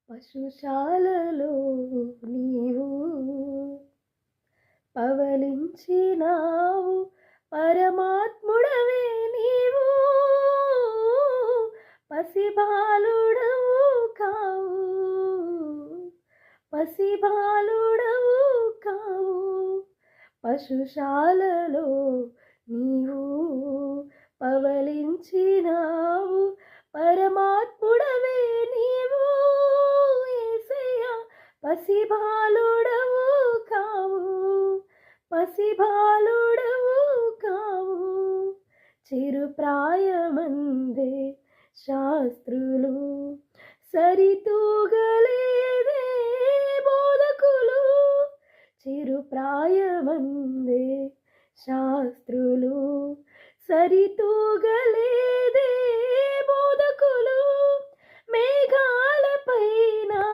పశుశాలలో నీవు పవలించినావు, పరమాత్ముడవే నీవు, పసిబాలుడవు కావు, పసిబాలుడవు కావు. పశుశాలలో నీవు పవలించినావు, పరమాత్ముడవే నీవు, యేసయ్యా పసిబాలుడవు కావు, పసిబాలుడవు కావు. చిరుప్రాయమందే శాస్త్రులు సరితూగలేదే బోధకులు, చిరుప్రాయమందే శాస్త్రులు సరితూగలే